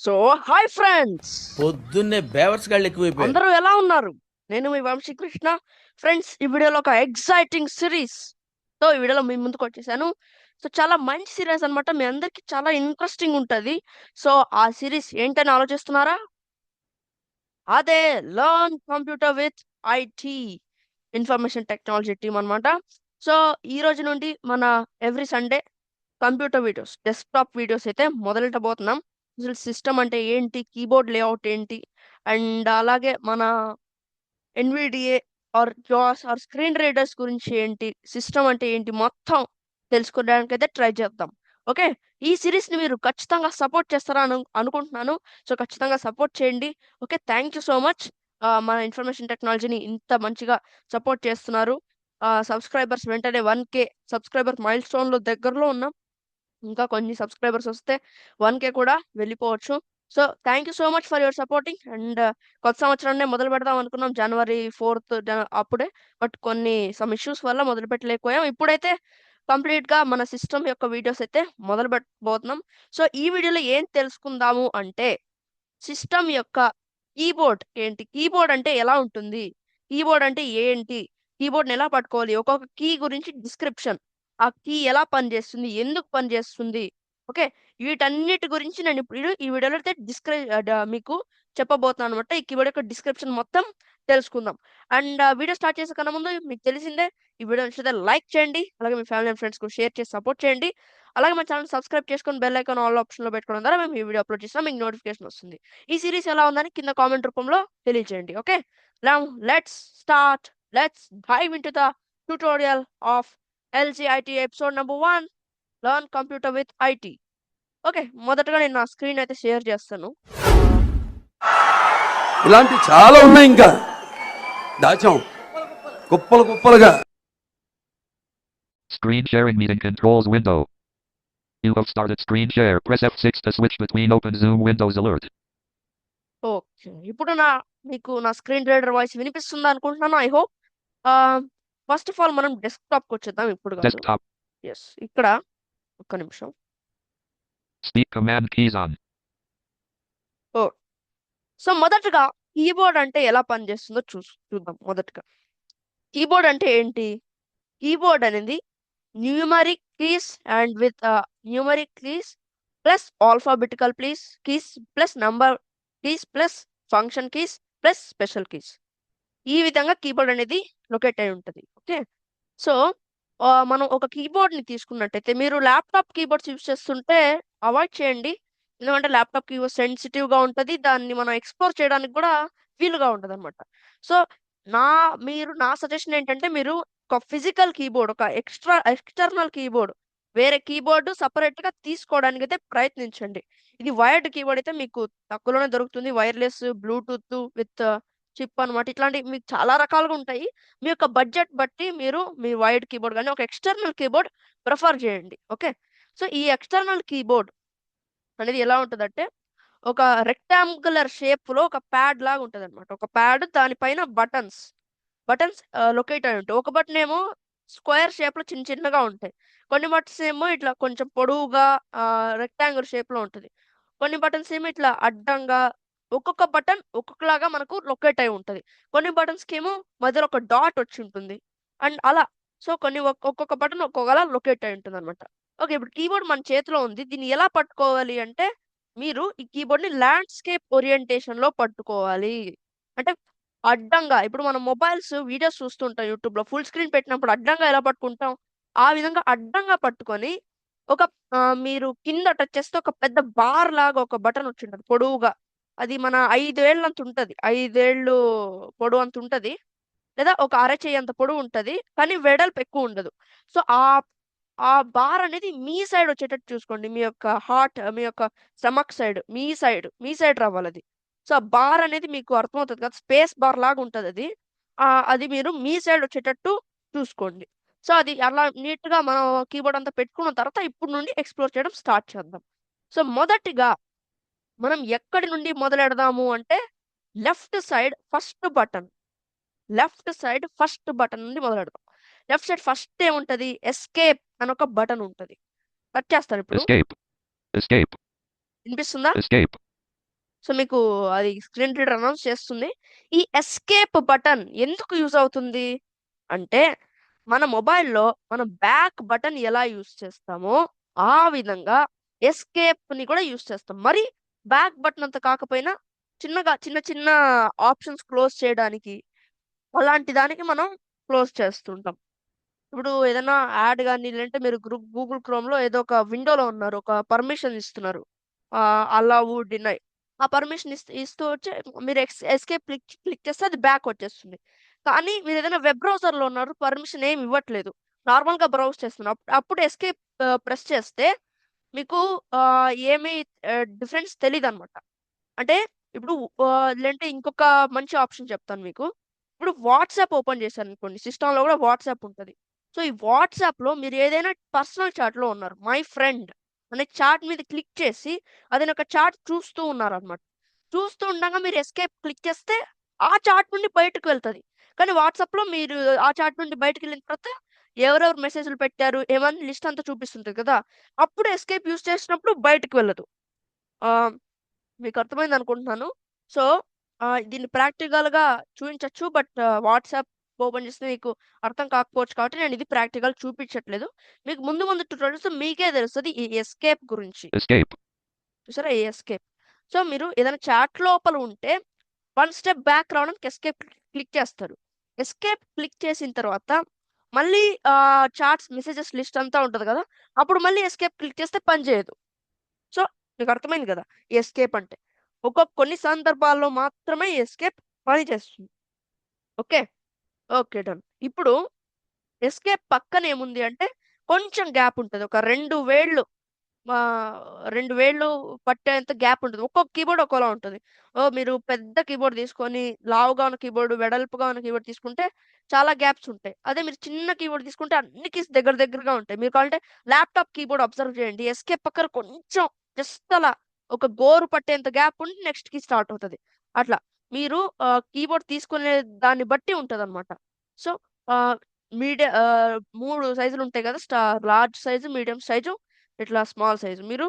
So hi friends, పొద్దున్నే బేవర్స్ గాళ్ళు ఎక్కువైపోయారు. అందరూ ఎలా ఉన్నారు? నేను మీ వంశీకృష్ణ. ఫ్రెండ్స్, ఈ వీడియోలో ఒక ఎగ్జైటింగ్ సిరీస్ తో ఈ వీడియోలో మీ ముందుకు వచ్చేసాను. సో చాలా మంచి సిరీస్ అన్నమాట. మీ అందరికి చాలా ఇంట్రెస్టింగ్ ఉంటది. సో ఆ సిరీస్ ఏంటని ఆలోచిస్తున్నారా? అదే learn computer with IT, information technology team అన్నమాట. సో ఈ రోజు నుండి మన every Sunday computer videos, desktop videos అయితే మొదలెట్టబోతున్నాం. అసలు సిస్టమ్ అంటే ఏంటి, కీబోర్డ్ లేఅవుట్ ఏంటి, అండ్ అలాగే మన ఎన్విడిఏ ఆర్ జాస్ ఆర్ స్క్రీన్ రీడర్స్ గురించి ఏంటి, సిస్టమ్ అంటే ఏంటి, మొత్తం తెలుసుకోవడానికి అయితే ట్రై చేద్దాం. ఓకే, ఈ సిరీస్ని మీరు ఖచ్చితంగా సపోర్ట్ చేస్తారా అనుకుంటున్నాను. సో ఖచ్చితంగా సపోర్ట్ చేయండి. Okay, thank you so much. మన ఇన్ఫర్మేషన్ టెక్నాలజీని ఇంత మంచిగా సపోర్ట్ చేస్తున్నారు. సబ్స్క్రైబర్స్ వెంటనే 1K సబ్స్క్రైబర్ మైల్ స్టోన్లో దగ్గరలో ఉన్నాం. ఇంకా కొన్ని సబ్స్క్రైబర్స్ వస్తే 1K కూడా వెళ్ళిపోవచ్చు. So thank you so much for your supporting. And కొత్త సంవత్సరాన్ని మొదలు పెడదాం అనుకున్నాం January 4th అప్పుడే. బట్ కొన్ని సమ్ ఇష్యూస్ వల్ల మొదలు పెట్టలేకపోయాం. ఇప్పుడైతే కంప్లీట్ గా మన సిస్టమ్ యొక్క వీడియోస్ అయితే మొదలు పెట్టబోతున్నాం. సో ఈ వీడియోలో ఏం తెలుసుకుందాము అంటే, సిస్టమ్ యొక్క కీబోర్డ్ ఏంటి, కీబోర్డ్ అంటే ఎలా ఉంటుంది, కీబోర్డ్ అంటే ఏంటి, కీబోర్డ్ని ఎలా పట్టుకోవాలి, ఒక్కొక్క కీ గురించి డిస్క్రిప్షన్, ఆ కీ ఎలా పనిచేస్తుంది, ఎందుకు పనిచేస్తుంది. ఓకే, వీటన్నిటి గురించి నేను ఇప్పుడు ఈ వీడియోలో అయితే మీకు చెప్పబోతున్నాను అనమాట. ఈ కీబోర్డ్ యొక్క డిస్క్రిప్షన్ మొత్తం తెలుసుకుందాం. అండ్ వీడియో స్టార్ట్ చేసే కన్నా ముందు మీకు తెలిసిందే, ఈ వీడియో నచ్చితే లైక్ చేయండి, అలాగే మీ ఫ్యామిలీ అండ్ ఫ్రెండ్స్ కు షేర్ చేసి సపోర్ట్ చేయండి. అలాగే మా ఛానల్ సబ్స్క్రైబ్ చేసుకొని బెల్ ఐకాన్ ఆల్ ఆప్షన్ లో పెట్టుకోవడం ద్వారా మేము ఈ వీడియో అప్లోడ్ చేసినా మీకు నోటిఫికేషన్ వస్తుంది. ఈ సిరీస్ ఎలా ఉందని కింద కామెంట్ రూపంలో తెలియజేయండి. Okay, now let's start. Let's dive into the tutorial of LGIT episode number 1, learn computer with IT. Okay, మొదటగా నేను నా స్క్రీన్ అయితే షేర్ చేస్తాను. ఇలాంటి చాలా ఉన్నాయి, ఇంకా దాచాం కుప్పలు కుప్పలుగా. Screen sharing meeting controls window. You have started screen share. Press F6 to switch between open Zoom windows alert. Okay, ఇప్పుడు మీకు నా స్క్రీన్ రీడర్ వాయిస్ వినిపిస్తుందా అనుకుంటున్నాను. I hope. First of all మనం డెస్క్టాప్కి వచ్చేద్దాం. ఇప్పుడు కాదు, Desktop. ఎస్, ఇక్కడ ఒక్క నిమిషం. Speak command keys on. Oh, so మొదటగా కీబోర్డ్ అంటే ఎలా పనిచేస్తుందో చూద్దాం. మొదటగా కీబోర్డ్ అంటే ఏంటి? కీబోర్డ్ అనేది numeric keys and with numeric keys plus alphabetical keys plus number keys plus function keys plus special keys. ఈ విధంగా కీబోర్డ్ అనేది లొకేట్ అయి ఉంటుంది. ఓకే, సో మనం ఒక కీబోర్డ్ ని తీసుకున్నట్టయితే, మీరు ల్యాప్టాప్ కీబోర్డ్స్ యూస్ చేస్తుంటే అవాయిడ్ చేయండి. ఎందుకంటే ల్యాప్టాప్ కీబోర్డ్ సెన్సిటివ్ గా ఉంటుంది, దాన్ని మనం ఎక్స్ప్లోర్ చేయడానికి కూడా వీలుగా ఉంటుంది అనమాట. సో నా సజెషన్ ఏంటంటే, మీరు ఒక ఫిజికల్ కీబోర్డ్, ఒక ఎక్స్టర్నల్ కీబోర్డ్, వేరే కీబోర్డు సపరేట్ గా తీసుకోవడానికి అయితే ప్రయత్నించండి. ఇది వైర్డ్ కీబోర్డ్ అయితే మీకు తక్కువలోనే దొరుకుతుంది. వైర్లెస్, బ్లూటూత్ విత్ చిప్ అనమాట. ఇట్లాంటివి మీకు చాలా రకాలుగా ఉంటాయి. మీ యొక్క బడ్జెట్ బట్టి మీరు మీ వైర్డ్ కీబోర్డ్ కానీ ఒక ఎక్స్టర్నల్ కీబోర్డ్ ప్రిఫర్ చేయండి. ఓకే, సో ఈ ఎక్స్టర్నల్ కీబోర్డ్ అనేది ఎలా ఉంటుందంటే, ఒక రెక్టాంగులర్ షేప్ లో ఒక ప్యాడ్ లాగా ఉంటుంది అనమాట. ఒక ప్యాడ్, దానిపైన బటన్స్ బటన్స్ లొకేట్ అయి ఉంటాయి. ఒక బటన్ ఏమో స్క్వేర్ షేప్ లో చిన్న చిన్నగా ఉంటాయి. కొన్ని బటన్స్ ఏమో ఇట్లా కొంచెం పొడవుగా రెక్టాంగిల్ షేప్ లో ఉంటుంది. కొన్ని బటన్స్ ఏమో ఇట్లా అడ్డంగా, ఒక్కొక్క బటన్ ఒక్కొక్కలాగా మనకు లొకేట్ అయి ఉంటుంది. కొన్ని బటన్స్ కి ఏమో మధ్యలో ఒక డాట్ వచ్చి ఉంటుంది. అండ్ అలా, సో కొన్ని ఒక్కొక్క బటన్ ఒక్కొక్కలా లొకేట్ అయి ఉంటుంది అనమాట. ఓకే, ఇప్పుడు కీబోర్డ్ మన చేతిలో ఉంది. దీన్ని ఎలా పట్టుకోవాలి అంటే, మీరు ఈ కీబోర్డ్ ని ల్యాండ్స్కేప్ ఓరియంటేషన్ లో పట్టుకోవాలి. అంటే అడ్డంగా, ఇప్పుడు మనం మొబైల్స్ వీడియోస్ చూస్తుంటాం యూట్యూబ్ లో, ఫుల్ స్క్రీన్ పెట్టినప్పుడు అడ్డంగా ఎలా పట్టుకుంటాం, ఆ విధంగా అడ్డంగా పట్టుకొని ఒక మీరు కింద టచ్ చేస్తే ఒక పెద్ద బార్ లాగా ఒక బటన్ వచ్చింటది పొడవుగా. అది మన 5 ఏళ్ళ అంత ఉంటది, 5 ఏళ్ళు పొడవు అంత ఉంటది, లేదా ఒక అరచేయి అంత పొడవు ఉంటది, కానీ వెడల్పు ఎక్కువ ఉండదు. సో ఆ బార్ అనేది మీ సైడ్ వచ్చేటట్టు చూసుకోండి. మీ యొక్క స్టమక్ సైడ్, మీ సైడ్ రావాలి అది. సో ఆ బార్ అనేది మీకు అర్థమవుతుంది కదా, స్పేస్ బార్ లాగా ఉంటది అది. అది మీరు మీ సైడ్ వచ్చేటట్టు చూసుకోండి. సో అది అలా నీట్ గా మనం కీబోర్డ్ అంతా పెట్టుకున్న తర్వాత ఇప్పుడు నుండి ఎక్స్ప్లోర్ చేయడం స్టార్ట్ చేద్దాం. సో మొదటిగా మనం ఎక్కడి నుండి మొదలెడదాము అంటే, left side first button left side first button నుండి మొదలెడదాం. లెఫ్ట్ సైడ్ ఫస్ట్ ఏముంటది, ఎస్కేప్ అని ఒక బటన్ ఉంటది. టచ్ చేస్తారు ఇప్పుడు. Escape. Escape. వినిపిస్తుందా? Escape. సో మీకు అది స్క్రీన్ రీడర్ అనౌన్స్ చేస్తుంది. ఈ ఎస్కేప్ బటన్ ఎందుకు యూజ్ అవుతుంది అంటే మన మొబైల్లో మనం బ్యాక్ బటన్ ఎలా యూజ్ చేస్తామో ఆ విధంగా ఎస్కేప్ ని కూడా యూజ్ చేస్తాం. మరి బ్యాక్ బటన్ అంత కాకపోయినా చిన్న చిన్న ఆప్షన్స్ క్లోజ్ చేయడానికి అలాంటి దానికి మనం క్లోజ్ చేస్తుంటాం. ఇప్పుడు ఏదైనా యాడ్ కానీ లేదంటే మీరు గూగుల్ క్రోమ్ లో ఏదో ఒక విండోలో ఉన్నారు, ఒక పర్మిషన్ ఇస్తున్నారు, అలౌ డినై ఆ పర్మిషన్ ఇస్తూ వచ్చి మీరు ఎస్కేప్ క్లిక్ చేస్తే అది బ్యాక్ వచ్చేస్తుంది. కానీ మీరు ఏదైనా వెబ్ బ్రౌజర్ లో ఉన్నారు, పర్మిషన్ ఏమి ఇవ్వట్లేదు, నార్మల్ గా బ్రౌజ్ చేస్తున్నారు, అప్పుడు ఎస్కేప్ ప్రెస్ చేస్తే మీకు ఏమీ డిఫరెన్స్ తెలియదు అనమాట. అంటే ఇప్పుడు లేదంటే ఇంకొక మంచి ఆప్షన్ చెప్తాను మీకు. ఇప్పుడు వాట్సాప్ ఓపెన్ చేశాను అనుకోండి, సిస్టమ్ లో కూడా వాట్సాప్ ఉంటది. సో ఈ వాట్సాప్ లో మీరు ఏదైనా పర్సనల్ చాట్ లో ఉన్నారు, మై ఫ్రెండ్ అనే చాట్ మీద క్లిక్ చేసి అది ఒక చాట్ చూస్తూ ఉన్నారనమాట. చూస్తూ ఉండగా మీరు ఎస్కేప్ క్లిక్ చేస్తే ఆ చాట్ నుండి బయటకు వెళ్తది. కానీ వాట్సాప్ లో మీరు ఆ చాట్ నుండి బయటకు వెళ్ళిన తర్వాత ఎవరెవరు మెసేజ్లు పెట్టారు ఏమని లిస్ట్ అంతా చూపిస్తుంటది కదా, అప్పుడు ఎస్కేప్ యూజ్ చేసినప్పుడు బయటకు వెళ్ళదు. ఆ మీకు అర్థమైంది అనుకుంటున్నాను. సో దీన్ని ప్రాక్టికల్‌గా చూయించొచ్చు. బట్ వాట్సాప్ ఓపెన్ చేస్తే మీకు అర్థం కాకపోవచ్చు కాబట్టి నేను ఇది ప్రాక్టికల్ చూపించట్లేదు. మీకు ముందు ముందు ట్యుటోరియల్స్‌లో మీకే తెలుస్తది ఈ ఎస్కేప్ గురించి. Escape. చూసారా? ఈ ఎస్కేప్. సో మీరు ఏదైనా చాట్ లోపల ఉంటే 1 స్టెప్ బ్యాక్ రావడానికి ఎస్కేప్ క్లిక్ చేస్తారు. ఎస్కేప్ క్లిక్ చేసిన తర్వాత మళ్ళీ చాట్స్ మెసేజెస్ లిస్ట్ అంతా ఉంటది కదా, అప్పుడు మళ్ళీ ఎస్కేప్ క్లిక్ చేస్తే పని చేయదు. సో మీకు అర్థమైంది కదా ఎస్కేప్ అంటే. కొన్ని సందర్భాల్లో మాత్రమే ఎస్కేప్ పనిచేస్తుంది. ఓకే. ఓకే. డన్. ఇప్పుడు ఎస్కేప్ పక్కన ఏముంది అంటే కొంచెం గ్యాప్ ఉంటది. ఒక 2 వేళ్ళు 2 వేళ్ళు పట్టేంత గ్యాప్ ఉంటది. ఒక్కొక్క కీబోర్డ్ ఒక్కోలా ఉంటది. మీరు పెద్ద కీబోర్డ్ తీసుకొని లావుగా ఉన్న కీబోర్డ్, వెడల్పుగా ఉన్న కీబోర్డ్ తీసుకుంటే చాలా గ్యాప్స్ ఉంటాయి. అదే మీరు చిన్న కీబోర్డ్ తీసుకుంటే అన్ని కీస్ దగ్గరగా ఉంటాయి. మీరు కావాలంటే ల్యాప్‌టాప్ కీబోర్డ్ అబ్జర్వ్ చేయండి. ఎస్కేప్ పక్కన కొంచెం జస్ట్ అలా ఒక గోరు పట్టేంత గ్యాప్ ఉండి నెక్స్ట్ కీ స్టార్ట్ అవుతది. అట్లా మీరు కీబోర్డ్ తీసుకునే దాన్ని బట్టి ఉంటదనమాట. సో, ఆహ్, 3 సైజులు ఉంటాయి కదా! లార్జ్ సైజు, మీడియం సైజు, ఇట్లా స్మాల్ సైజ్. మీరు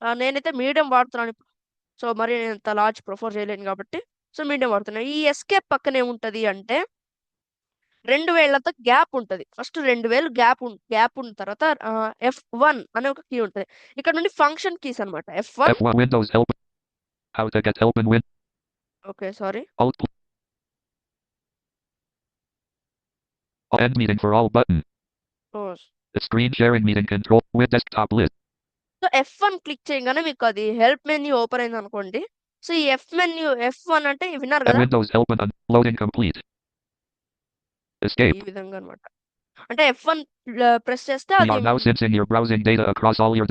నేనైతే మీడియం వాడుతున్నాను ఇప్పుడు. సో, మరి నేనంత లార్జ్ ప్రిఫర్ చేయలేను గాబట్టి, సో, మీడియం వాడుతున్నా. ఈ ఎస్కేప్ పక్కన ఏముంటది అంటే 2 వేళ్ళంత గ్యాప్ ఉంటది. ఫస్ట్ 2 వేలు గ్యాప్ ఉన్న తర్వాత F1 అనే ఒక కీ ఉంటది. ఇక్కడ నుండి ఫంక్షన్ కీస్ అన్నమాట. F1 F1 Windows help. How to get help in Win. Okay. Sorry. Alt. End meeting for all button. Oh! The screen sharing meeting control with desktop list. So, F1 click చేయంగానే మీకు అది help menu open అయిందనుకోండి. So, ఈ F1 అంటే విన్నారు And గదా! Windows help and loading complete. ఈ Escape. విధంగా అన్నమాట. అంటే F1 ప్రెస్ చేస్తే We అది are now sensing your browsing data across all your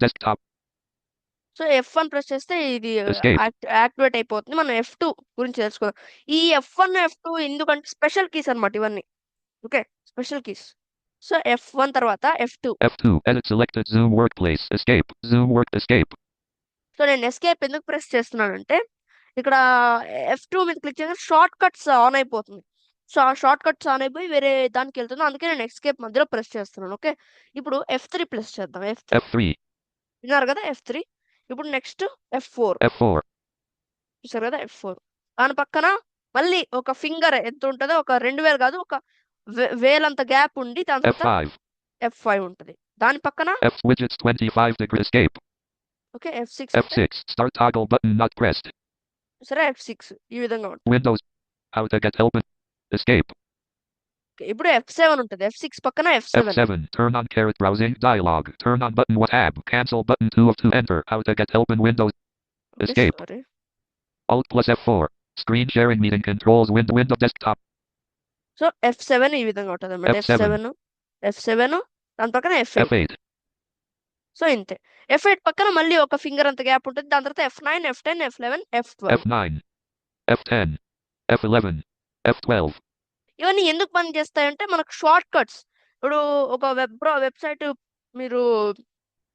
desktop. So, F1 press చేస్తే ఇది Escape. యాక్టివేట్ అయిపోతుంది. మనం F2 గురించి తెలుసుకుందాం. ఈ F1, F2 ఎందుకంటే స్పెషల్ కీస్ అన్నమాట ఇవన్నీ. Okay. Special keys. So, F1 తర్వాత F2. F2 edit selected Zoom workplace. Escape. Zoom work escape. So, నేను ఎస్కేప్ ఎందుకు ప్రెస్ చేస్తున్నానంటే ఇక్కడ F2 మీద క్లిక్ చేయగానే షార్ట్ కట్స్ ఆన్ అయిపోతుంది. సో, ఆ షార్ట్ కట్స్ ఆన్ అయిపోయి వేరే దానికెళ్తుంది. అందుకే నేను ఎస్కేప్ మధ్యలో ప్రెస్ చేస్తున్నాను. ఓకే. ఇప్పుడు F3 ప్రెస్ చేద్దాం. F3 F3. విన్నారు కదా! F3. ఇప్పుడు నెక్స్ట్ F4. F4. చూసారు కదా! F4. దాని పక్కన మళ్ళీ ఒక ఫింగర్ ఎంత ఉంటదో ఒక 2 వేలు కాదు, ఒక వేలంత గ్యాప్ ఉండి దాని తర్వాత F5. F5 ఉంటది. దాని పక్కన F widgets 25° escape. Okay. F6 అంటే F6 start toggle button not pressed. చూసారా? F6 ఈ విధంగా ఉంటుంది. Windows. How to get help in escape. Okay. ఇప్పుడు F7 ఉంటది. F6 పక్కన F7. F7 turn on caret browsing dialog. Turn on button what tab. Cancel button 2 of 2 enter. How to get help in Windows. Okay. Escape. Sorry. Alt plus F4. Screen sharing meeting controls window desktop. So, F7 ఈ విధంగా ఉంటదన్నమాట. F7. F7 దాని పక్కన F8. F8. So, ఇంతే. F8 పక్కన మళ్ళీ ఒక finger అంత గ్యాప్ ఉంటది. దాని తర్వాత F9, F10, F11, F12. F9. F10. F11. F12. ఇవన్నీ ఎందుకు పనిచేస్తాయంటే మనకు షార్ట్ కట్స్. ఇప్పుడు ఒక వెబ్‌సైట్ మీరు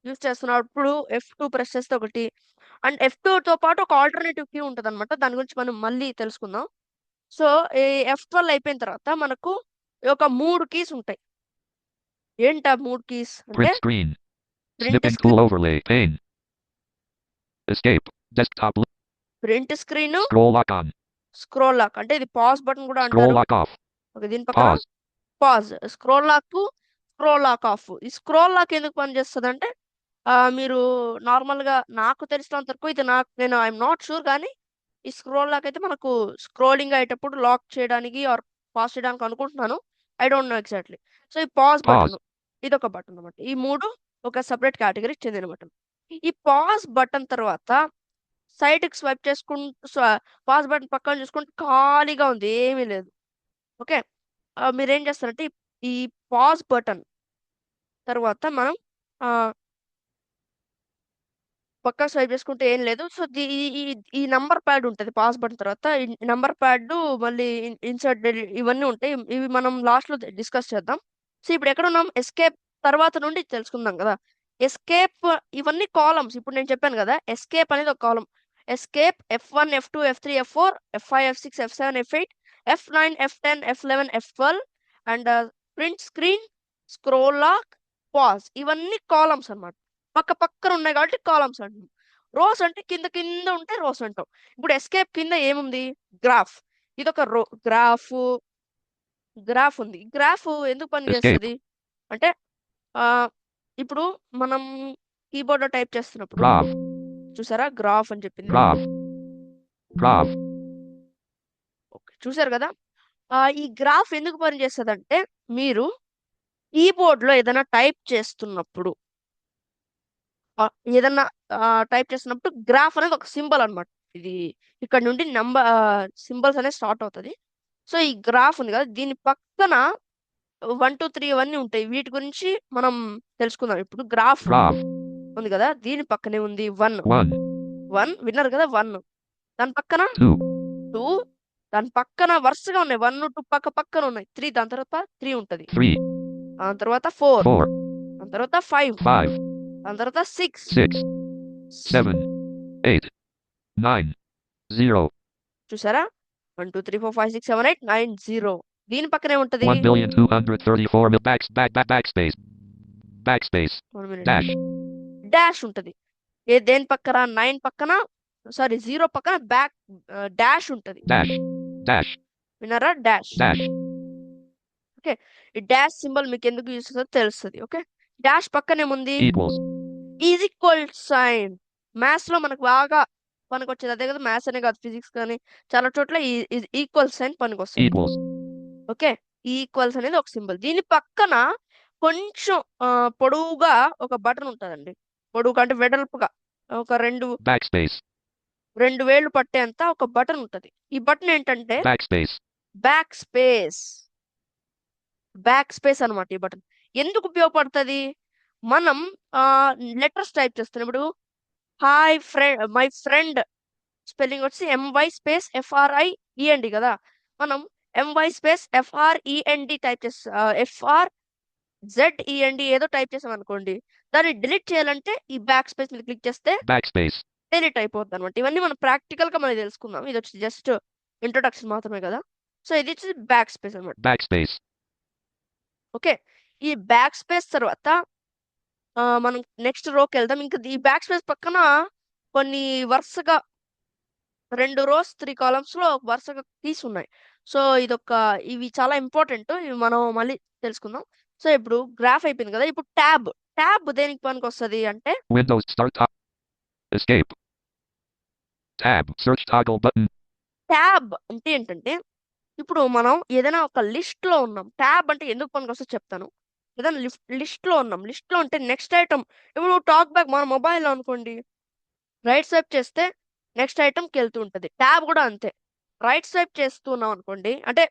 యూజ్ చేస్తున్నప్పుడు F2 ప్రెస్ చేస్తే ఒకటి, అండ్ F2తో పాటు ఒక ఆల్టర్‌నేటివ్ కీ ఉంటదన్నమాట. దాని గురించి మనం మళ్ళీ తెలుసుకుందాం. సో, ఈ F12 అయిపోయిన తర్వాత మనకు ఒక 3 కీస్ ఉంటాయి. ఏంటా 3 కీస్ అంటే Print screen. Print Snipping screen, tool overlay pane. Escape. Desktop. Print screen, Scroll lock on. Scroll lock అంటే ఇది పాజ్ బటన్ కూడా Scroll అంటారు. lock off. ఓకే, దీని పక్కన Pause. Pause, scroll lock, scroll lock off. ఈ scroll lock ఎందుకు పనిచేస్తుంది అంటే మీరు నార్మల్ గా నాకు తెలిసినంత వరకు ఇది నేను ఐఎమ్ నాట్ షూర్ కానీ ఈ స్క్రోల్ లాక్ అయితే మనకు స్క్రోలింగ్ అయ్యేటప్పుడు లాక్ చేయడానికి ఆర్ పాజ్ చేయడానికి అనుకుంటున్నాను. I don't know exactly. So ఈ పాజ్ Pause. బటన్ ఇది ఒక బటన్ అనమాట. ఈ మూడు ఒక సెపరేట్ కేటగిరీకి చెందిన బటన్. ఈ పాజ్ బటన్ తర్వాత సైడ్ కి స్వైప్ చేసుకుంటూ పాజ్ బటన్ పక్కన చూసుకుంటే ఖాళీగా ఉంది, ఏమీ లేదు. ఓకే, మీరేం చేస్తారంటే ఈ పాజ్ బటన్ తర్వాత మనం పక్కా స్వైప్ చేసుకుంటే ఏం లేదు. సో ఈ నంబర్ ప్యాడ్ ఉంటుంది పాస్ బటన్ తర్వాత. ఈ నంబర్ ప్యాడ్ మళ్ళీ ఇన్సర్ట్ ఇవన్నీ ఉంటాయి. ఇవి మనం లాస్ట్ లో డిస్కస్ చేద్దాం. సో ఇప్పుడు ఎక్కడ ఉన్నాం? ఎస్కేప్ తర్వాత నుండి తెలుసుకుందాం కదా. ఎస్కేప్ ఇవన్నీ కాలమ్స్. ఇప్పుడు నేను చెప్పాను కదా, ఎస్కేప్ అనేది ఒక కాలం. Escape F1, F2, F3, F4, F5, F6, F7, F8, F9, F10, F11, F12 and print screen, scroll lock, pause ఇవన్నీ కాలమ్స్ అన్నమాట. పక్క పక్కన ఉన్నాయి కాబట్టి కాలమ్స్ అంటాం. రోస్ అంటే కింద కింద ఉంటే రోస్ అంటాం. ఇప్పుడు ఎస్కేప్ కింద ఏముంది? గ్రాఫ్. ఇదొక రో. గ్రాఫ్ ఉంది. గ్రాఫ్ ఎందుకు పని Escape. చేస్తుంది అంటే ఇప్పుడు మనం కీబోర్డ్ లో టైప్ చేస్తున్నప్పుడు Graph. చూసారా గ్రాఫ్ అని చెప్పింది. Graph. Graph. ఓకే, చూసారు కదా. ఈ గ్రాఫ్ ఎందుకు పని చేస్తుంది అంటే మీరు కీబోర్డ్ లో ఏదైనా టైప్ చేస్తున్నప్పుడు గ్రాఫ్ అనేది ఒక సింబల్ అన్నమాట. ఇది ఇక్కడ నుండి నంబర్ సింబల్స్ అనేది స్టార్ట్ అవుతుంది. సో ఈ గ్రాఫ్ ఉంది కదా, దీని పక్కన 1, 2, 3 ఇవన్నీ ఉంటాయి. వీటి గురించి మనం తెలుసుకుందాం. ఇప్పుడు గ్రాఫ్ Graph. ఉంది కదా, దీని పక్కనే ఉంది 1. 1. విన్నారు కదా 1. దాని పక్కన 2. 2, దాని పక్కన వరుసగా ఉన్నాయి 1, 2 పక్క పక్కన ఉన్నాయి 3, దాని తర్వాత 3 ఉంటది. 3. దాని తర్వాత 4, 4. దాని తర్వాత 5, 5. దాని తర్వాత 6, 6. 7. 8. 9. 0. చూసారా 1, 2, 3, 4, 5, 6, 7, 8, 9, 0. దీని పక్కనే ఉంటది 1,234,000 backspace. Backspace. Dash. డాష్ ఉంటది. దేని పక్కన 9 పక్కన 0 పక్కన డాష్ ఉంటది. Dash. Dash. విన్నారా? డాష్. Dash. ఓకే, ఈ డాష్ సింబల్ మీకు ఎందుకు యూస్ అవుతుందో తెలుస్తుంది. ఓకే, డాష్ పక్కన ఏముంది? Equals. Is equal sign. Maths లో మనకు బాగా పనికొచ్చేది అదే కదా. మ్యాథ్స్ అనే కాదు, ఫిజిక్స్ కానీ చాలా చోట్ల ఈక్వల్ సైన్ పనికొస్తుంది. Equals. ఓకే, ఈక్వల్స్ అనేది ఒక సింబల్. దీని పక్కన కొంచెం పొడవుగా ఒక బటన్ ఉంటుందండి. పొడవుగా అంటే వెడల్పుగా ఒక Backspace. 2 వేళ్ళు పట్టేంత ఒక బటన్ ఉంటది. ఈ బటన్ ఏంటంటే Backspace. Back space. Back space అనమాట ఈ బటన్. ఎందుకు ఉపయోగపడుతుంది? మనం లెటర్స్ టైప్ చేస్తాం. ఇప్పుడు hi friend, my friend spelling వచ్చి MY స్పేస్ FRIEND కదా. మనం MY స్పేస్ FREND టైప్ చేస్తాం, FRZEND ఏదో టైప్ చేసాం అనుకోండి, దాన్ని డిలీట్ చేయాలంటే ఈ బ్యాక్ స్పేస్ మీద క్లిక్ చేస్తే Backspace. డిలీట్ అయిపోద్ది అనమాట. ఇవన్నీ మనం ప్రాక్టికల్ గా మనం తెలుసుకుందాం. ఇది వచ్చి జస్ట్ ఇంట్రొడక్షన్ మాత్రమే కదా. సో ఇది వచ్చి బ్యాక్ స్పేస్ అనమాట. Backspace. ఓకే, ఈ బ్యాక్ స్పేస్ తర్వాత మనం నెక్స్ట్ రోకి వెళ్దాం. ఇంకా ఈ బ్యాక్ స్పేస్ పక్కన కొన్ని వరుసగా 2 రోస్ 3 కాలమ్స్ లో వరుసగా కీస్ ఉన్నాయి. సో ఇవి చాలా ఇంపార్టెంట్. ఇవి మనం మళ్ళీ తెలుసుకుందాం. సో ఇప్పుడు గ్రాఫ్ అయిపోయింది కదా. ఇప్పుడు ట్యాబ్ దేనికి పనికి వస్తుంది అంటే Windows start top. Escape. Tab. Search toggle button. Tab అంటే ఏంటంటే ఇప్పుడు మనం ఏదైనా ఒక లిస్ట్ లో ఉన్నాం. ట్యాబ్ అంటే ఎందుకు పనికి వస్తుందో చెప్తాను. ఏదైనా లిస్ట్ లో ఉన్నాం. లిస్ట్ లో ఉంటే నెక్స్ట్ ఐటమ్, ఇప్పుడు టాక్ బ్యాక్ మన మొబైల్లో అనుకోండి, రైట్ స్వైప్ చేస్తే నెక్స్ట్ ఐటమ్కి వెళ్తూ ఉంటది. ట్యాబ్ కూడా అంతే. రైట్ స్వైప్ చేస్తున్నాం అనుకోండి, అంటే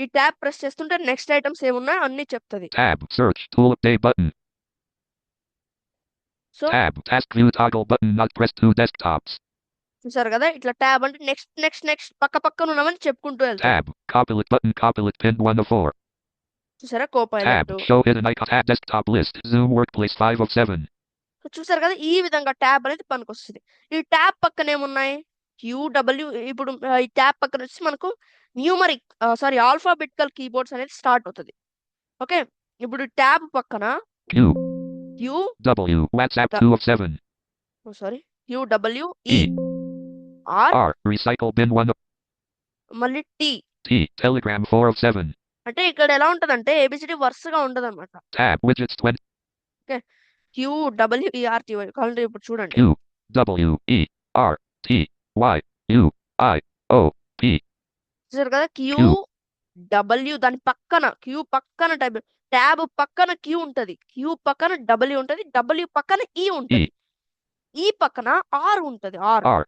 ఈ ట్యాబ్ ప్రెస్ చేస్తుంటే నెక్స్ట్ ఐటమ్స్ ఏమున్నాయో అన్ని చెప్తుంది. Tab. Search tool update button. So Tab. Task view toggle button not pressed to desktops. చూసారు కదా, ఇట్లా ట్యాబ్ అంటే నెక్స్ట్ పక్క పక్కన ఉన్నామని చెప్పుకుంటూ వెళ్తాం. Tab. Copilot button. Copilot pinned 1 of 4. చూసారా Tab. Copilot. Show hidden icon. Tab desktop list. Zoom workplace 5 of 7. చూసారు కదా, ఈ విధంగా ట్యాబ్ అనేది పనికొస్తుంది. ఈ ట్యాబ్ పక్కన ఏమున్నాయి? QW. ఇప్పుడు ఈ ట్యాబ్ పక్కన వచ్చి మనకు న్యూమరిక్ ఆల్ఫాబెటికల్ కీబోర్డ్స్ అనేది స్టార్ట్ అవుతుంది. ఓకే, ఇప్పుడు ట్యాబ్ పక్కన Q. Q W. WhatsApp 2 of 7. QWE. E. R R. Recycle bin 1. మళ్ళీ టీ. T. Telegram 4 of 7. అంటే ఇక్కడ ఎలా ఉంటదంటే ఏబిసిడి వరుసగా ఉండదు అనమాట. Tab. Widgets 20. QWERTY కావాలంటే ఇప్పుడు చూడండి. Q. W. E. R. T. Y. U. I. O. P. చూసారు కదా Q. QW దాని పక్కన క్యూ పక్కన ట్యాబ్ పక్కన క్యూ ఉంటది, క్యూ పక్కన డబ్ల్యూ ఉంటది, డబ్ల్యూ పక్కన ఈ E. ఉంటది, ఈ పక్కన ఆర్ ఉంటది, ఆర్. R.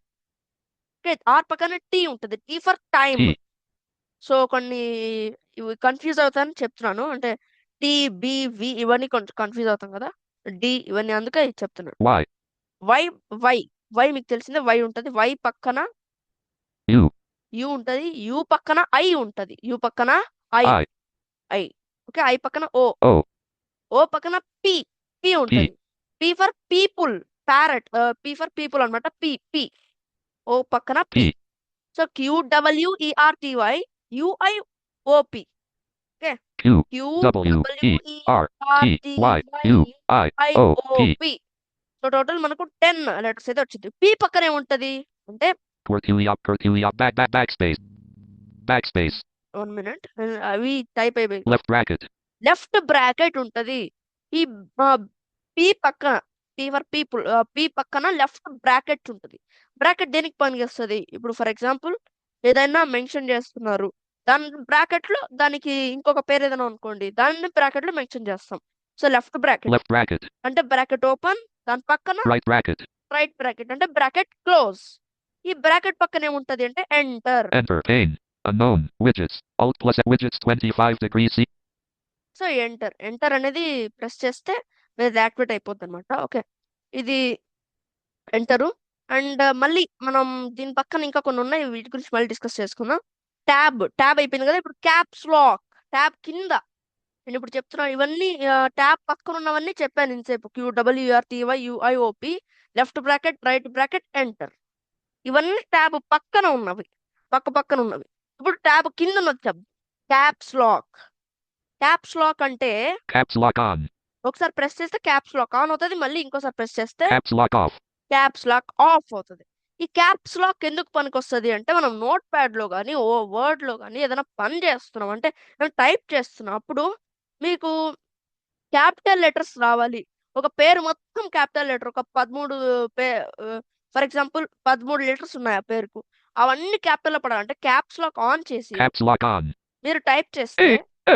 ఆర్ పక్కన టీ ఉంటది, tea for time. T. So కొన్ని ఇవి కన్ఫ్యూజ్ అవుతాయని చెప్తున్నాను. అంటే టీ, బి, వి ఇవన్నీ కొంచెం కన్ఫ్యూజ్ అవుతాం కదా, డి ఇవన్నీ, అందుకే ఇది చెప్తున్నాను. Y. వై వై వై మీకు తెలిసిందే, వై ఉంటది, వై పక్కన U. యు ఉంటది, యు పక్కన ఐ ఉంటది, యు పక్కన I, I. I okay, I పక్కన ఓ, O. ఓ పక్కన పి, పి ఉంటది, P for people, parrot, P for people అన్నమాట, పి పి, ఓ పక్కన P. P. So QWERTY UIOP. Okay, Q. W. E. R. T. Y. U. I. O. P. QWERTYUIOP. So total మనకు 10 letters అయితే వచ్చింది. P పక్కన ఏముంటది అంటే Backspace. Backspace. 1 minute అవి type అయిపోయి, Left bracket. లెఫ్ట్ బ్రాకెట్ ఉంటది. ఈ పి పక్కన, పి ఫర్ పీపుల్, పి పక్కన లెఫ్ట్ బ్రాకెట్ ఉంటది. బ్రాకెట్ దేనికి పనిచేస్తుంది? ఇప్పుడు ఫర్ ఎగ్జాంపుల్ ఏదైనా మెన్షన్ చేస్తున్నారు, దాని బ్రాకెట్ లో దానికి ఇంకొక పేరు ఏదైనా అనుకోండి, దాన్ని బ్రాకెట్ లో మెన్షన్ చేస్తాం. So left bracket Left bracket. అంటే బ్రాకెట్ ఓపెన్, దాని పక్కన Right bracket. రైట్ బ్రాకెట్ అంటే బ్రాకెట్ క్లోజ్. ఈ బ్రాకెట్ పక్కన ఏముంటది అంటే enter. Enter. Pane. Unknown. Widgets. Alt plus widgets 25 degrees C. So enter, enter అనేది ప్రెస్ చేస్తే ఇది యాక్టివేట్ అయిపోద్ది అనమాట. ఓకే, ఇది ఎంటరు. అండ్ మళ్ళీ మనం దీని పక్కన ఇంకా కొన్ని ఉన్నాయి, వీటి గురించి మళ్ళీ డిస్కస్ చేసుకుందాం. ట్యాబ్, ట్యాబ్ అయిపోయింది కదా, ఇప్పుడు క్యాప్స్ లాక్, ట్యాబ్ కింద నేను ఇప్పుడు చెప్తున్నాను ఇవన్నీ, ట్యాబ్ పక్కన ఉన్నవన్నీ చెప్పాను ఇంతసేపు. QWERTYUIOP, left bracket, right bracket, enter. ఇవన్నీ ట్యాబ్ పక్కన ఉన్నవి, పక్కన ఉన్నవి. ఇప్పుడు ట్యాబ్ కింద ఉన్నది చెప్తాం, క్యాప్స్ లాక్. క్యాప్స్ లాక్ అంటే Caps lock on. ఒకసారి ప్రెస్ చేస్తే క్యాప్స్ లాక్ ఆన్ అవుతుంది, మళ్ళీ ఇంకోసారి ప్రెస్ చేస్తే Caps lock off. Caps lock off అవుతుంది. ఈ క్యాప్స్ లాక్ ఎందుకు పనికొస్తుంది అంటే మనం నోట్ ప్యాడ్ లో కానీ వర్డ్ లో కానీ ఏదైనా పని చేస్తున్నాం అంటే టైప్ చేస్తున్నాం, అప్పుడు మీకు క్యాపిటల్ లెటర్స్ రావాలి. ఒక పేరు మొత్తం క్యాపిటల్ లెటర్, ఒక 13 ఫర్ ఎగ్జాంపుల్ 13 లెటర్స్ ఉన్నాయి ఆ పేరుకు, అవన్నీ క్యాపిటల్ లో పడాలంటే క్యాప్స్ లాక్ ఆన్ చేసి Caps lock on. మీరు టైప్ చేస్తే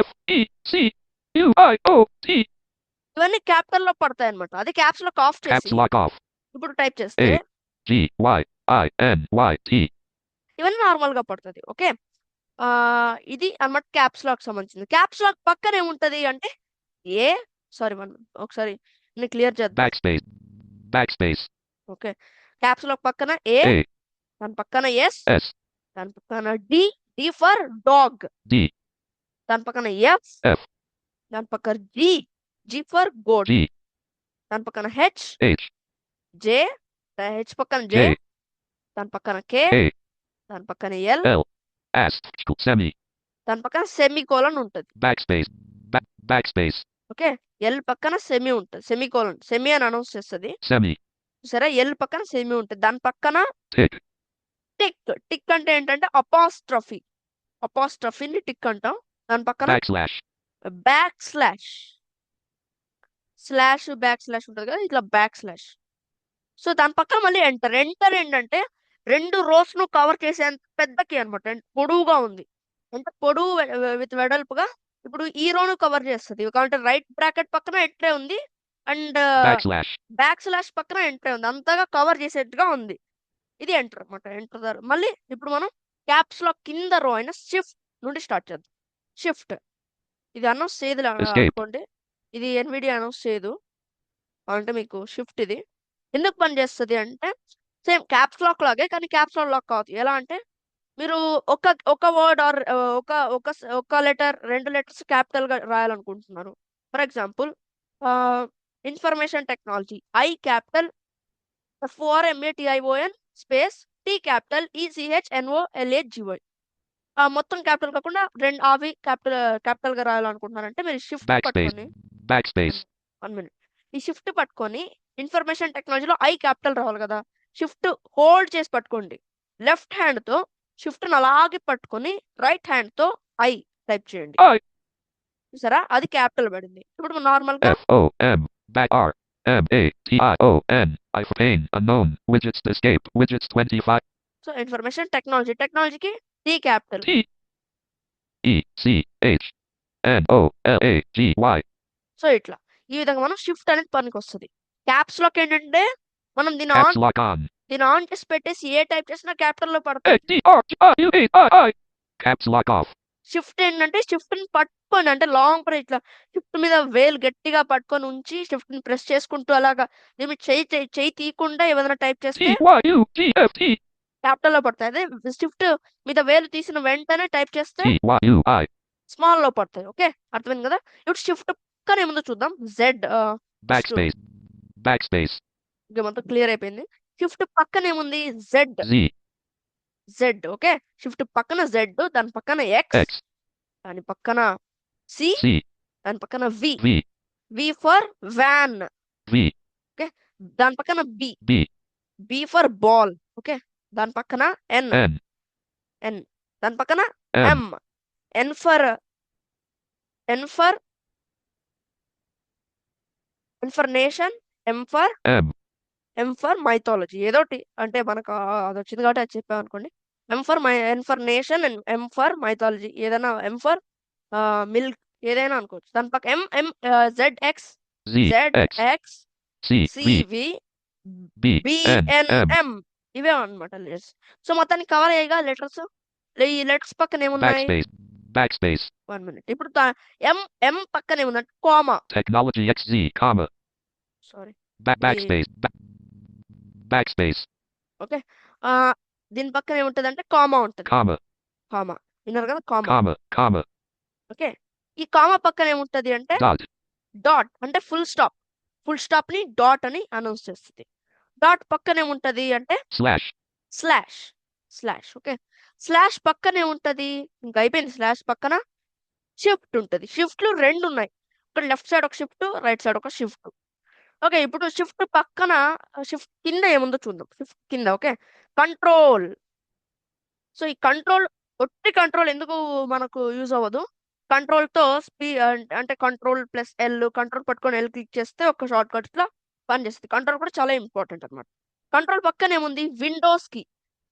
F E C U I O T. ఇవన్నీ క్యాపిటల్ లో పడతాయి అనమాట. అది క్యాప్స్ లాక్ ఆఫ్ Caps చేసి lock off. ఇప్పుడు టైప్ చేస్తే A G Y I N Y T. ఇవన్నీ నార్మల్ గా పడుతుంది. ఓకే, ఇది అన్నమాట క్యాప్స్ లాక్ సంబంధించింది. క్యాప్స్ లాక్ పక్కన ఏముంటది అంటే ఒకసారి క్లియర్ చేద్దాం. Backspace. Backspace. Okay, caps lock పక్కన ఏ, A దాని పక్కన ఎస్, S దాని పక్కన D, D for dog, D దాని పక్కన ఎఫ్, F దాని పక్కన G, G for God, G దాని పక్కన హెచ్, H జే, హెచ్ పక్కన జే, J దాని పక్కన కే, A దాని పక్కన ఎల్, L asterisk semi. దాని పక్కన సెమీ కోలన్ ఉంటది. Backspace. Backspace. ఓకే, ఎల్ పక్కన సెమీ ఉంటుంది, సెమీ కోలన్, సెమీ అని అనౌన్స్ చేస్తుంది. Semi. సరే, ఎల్ పక్కన సెమీ ఉంటుంది, దాని పక్కన Tick. టిక్. టిక్ అంటే ఏంటంటే అపాస్ట్రఫీ, అపాస్ట్రఫీని టిక్ అంటాం. దాని పక్కన Backslash. Back slash, slash back slash ఉంటుంది కదా, ఇట్లా బ్యాక్ స్లాష్. సో దాని పక్కన మళ్ళీ ఎంటర్. ఎంటర్ ఏంటంటే 2 రోస్ ను కవర్ చేసేంత పెద్ద కీ అనమాట, పొడవుగా ఉంది అంటే పొడవు విత్ వెడల్పుగా. ఇప్పుడు ఈ రోను కవర్ చేస్తుంది కాబట్టి రైట్ బ్రాకెట్ పక్కన ఎంట్రే ఉంది అండ్ Backslash. బ్యాక్ స్లాష్ పక్కన ఎంట్రే ఉంది, అంతగా కవర్ చేసేట్టుగా ఉంది. ఇది ఎంటర్ అనమాట, ఎంటర్ దారు. మళ్ళీ ఇప్పుడు మనం క్యాప్స్ లో కింద రో అయిన షిఫ్ట్ నుండి స్టార్ట్ చేద్దాం. షిఫ్ట్ ఇది అనౌన్స్ చేయదు Escape. అనుకోండి, ఇది ఎన్విడియా అనౌన్స్ చేయదు అంటే మీకు షిఫ్ట్ ఇది ఎందుకు పని చేస్తుంది అంటే సేమ్ క్యాప్స్ లాక్ లాగే, కానీ క్యాప్స్ లాక్ కాదు. ఎలా అంటే మీరు ఒక వర్డ్ ఆర్ ఒక లెటర్, 2 లెటర్స్ క్యాపిటల్ గా రాయాలనుకుంటున్నారు. For example information technology, I capital, FORMATION space T capital ECHNOLAGY, మొత్తం క్యాపిటల్ కాకుండా 2 అవి క్యాపిటల్ గా రాయాలనుకుంటున్నారంటే మీరు షిఫ్ట్ Backspace. పట్టుకొని Backspace. 1 మినిట్, ఈ షిఫ్ట్ పట్టుకొని ఇన్ఫర్మేషన్ టెక్నాలజీలో ఐ క్యాపిటల్ రావాలి కదా, షిఫ్ట్ హోల్డ్ చేసి పట్టుకోండి. లెఫ్ట్ హ్యాండ్ తో షిఫ్ట్ అలాగే పట్టుకొని రైట్ హ్యాండ్ తో ఐ టైప్ చేయండి. I. చూసారా అది క్యాపిటల్ పడింది. ఇప్పుడు నార్మల్ గా F O M back R M A T I O N I for pain unknown widgets escape widgets 25 so information టెక్నాలజీకి T capital. T E C H N O L A G Y so ఇట్లా ఈ విధంగా మనం shift అనేది పనికి వస్తుంది. Caps lock ఏంటంటే మనం caps lock on దీని ఆన్ చేసి పెట్టేసి ఏ టైప్ చేసినా క్యాపిటల్ లో పడుతుంది. A D R G I U A I I caps lock off shift ఏంటంటే షిఫ్ట్ ని పట్టుకొని అంటే లాంగ్ ప్రెస్ ఇట్లా షిఫ్ట్ మీద వేలు గట్టిగా పట్టుకొని ఉంచి షిఫ్ట్ ని ప్రెస్ చేసుకుంటూ అలాగా నేను చెయ్యి తీయకుండా ఏదైనా టైప్ చేస్తే T Y U G F T capital లో పడతాయి. అదే షిఫ్ట్ మీద వేలు తీసిన వెంటనే టైప్ చేస్తే T Y U I small లో పడతాయి. ఓకే అర్థమైంది కదా. ఇప్పుడు షిఫ్ట్ పక్కన ఏముందో చూద్దాం. జెడ్ backspace backspace మొత్తం క్లియర్ అయిపోయింది. షిఫ్ట్ పక్కన ఏముంది Z Z Z. Okay shift పక్కన జెడ్, దాని పక్కన ఎక్స్, X దాని పక్కన సి, C దాని పక్కన V, V V for van, V దాని పక్కన B, B B for ball. Okay దాని పక్కన ఎన్, N ఎన్ దాని పక్కన M M, N for nation, M M for mythology. ఏదోటి అంటే మనకు అది వచ్చింది కాబట్టి అది చెప్పాం అనుకోండి. N for nation and M for mythology. ఏదైనా ఎం ఫర్ మిల్క్ ఏదైనా అనుకోవచ్చు. దాని పక్క M Z X, Z Z X X, C V C V, B N M BNM ఇవే అనమాట లెటర్స్. సో మొత్తానికి కవర్ అయ్యాయిగా లెటర్స్. ఈ లెటర్స్ పక్కన ఏమున్నాయి? backspace 1 minute. ఇప్పుడు ఎం పక్కన ఏముందంటే comma. technology XZ comma sorry backspace backspace okay దీని పక్కన ఏముంటదంటే కామా ఉంటుంది. comma కామా విన్నారు కదా కామా. comma ఓకే ఈ కామా పక్కన ఏముంటది అంటే dot డాట్ అంటే ఫుల్ స్టాప్. ఫుల్ స్టాప్ ని డాట్ అని అనౌన్స్ చేస్తుంది. డాట్ పక్కన ఏముంటది అంటే slash స్లాష్. ఓకే స్లాష్ పక్కన ఏముంటది? ఇంకా అయిపోయింది. స్లాష్ పక్కన షిఫ్ట్ ఉంటది. షిఫ్ట్లు 2 ఉన్నాయి. ఒక లెఫ్ట్ సైడ్ ఒక షిఫ్ట్, రైట్ సైడ్ ఒక షిఫ్ట్. ఓకే ఇప్పుడు షిఫ్ట్ పక్కన షిఫ్ట్ కింద ఏముందో చూద్దాం. షిఫ్ట్ కింద ఓకే కంట్రోల్. సో ఈ కంట్రోల్ ఒట్టి కంట్రోల్ ఎందుకు మనకు యూజ్ అవ్వదు. కంట్రోల్ తో అంటే కంట్రోల్ ప్లస్ ఎల్, కంట్రోల్ పట్టుకొని ఎల్ క్లిక్ చేస్తే ఒక షార్ట్ కట్ లా పనిచేస్తుంది. కంట్రోల్ కూడా చాలా ఇంపార్టెంట్ అన్నమాట. కంట్రోల్ పక్కన ఏముంది? విండోస్ కి.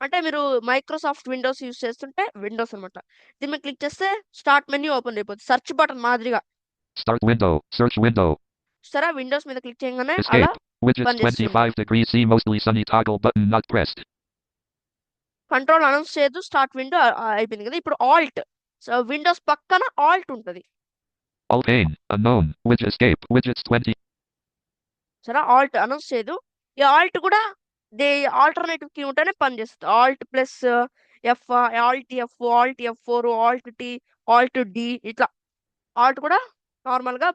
అంటే మీరు మైక్రోసాఫ్ట్ విండోస్ యూజ్ చేస్తుంటే విండోస్ అన్నమాట. దీని మీద క్లిక్ చేస్తే స్టార్ట్ మెన్యూ ఓపెన్ అయిపోతుంది. సెర్చ్ బటన్ మాదిరిగా. start window search window సరే విండోస్ మీద క్లిక్ చేయగానే అలా escape widgets పనిచేస్తుంది. 25 degrees C mostly sunny toggle button not pressed control announce చేయదు. స్టార్ట్ విండో అయిపోయింది కదా. ఇప్పుడు ఆల్ట్. సో విండోస్ పక్కన ఆల్ట్ ఉంటది. alt pane unknown widget escape widgets 20 సరే ఆల్ట్ అనౌన్స్ చేయదు. ఈ ఆల్ట్ కూడా ఆల్టర్నేటివ్ కీ ఉంటేనే పనిచేస్తుంది. Alt plus F, alt F, alt F4, alt T, alt D ఇట్లా ఆల్ట్ కూడా నార్మల్ గా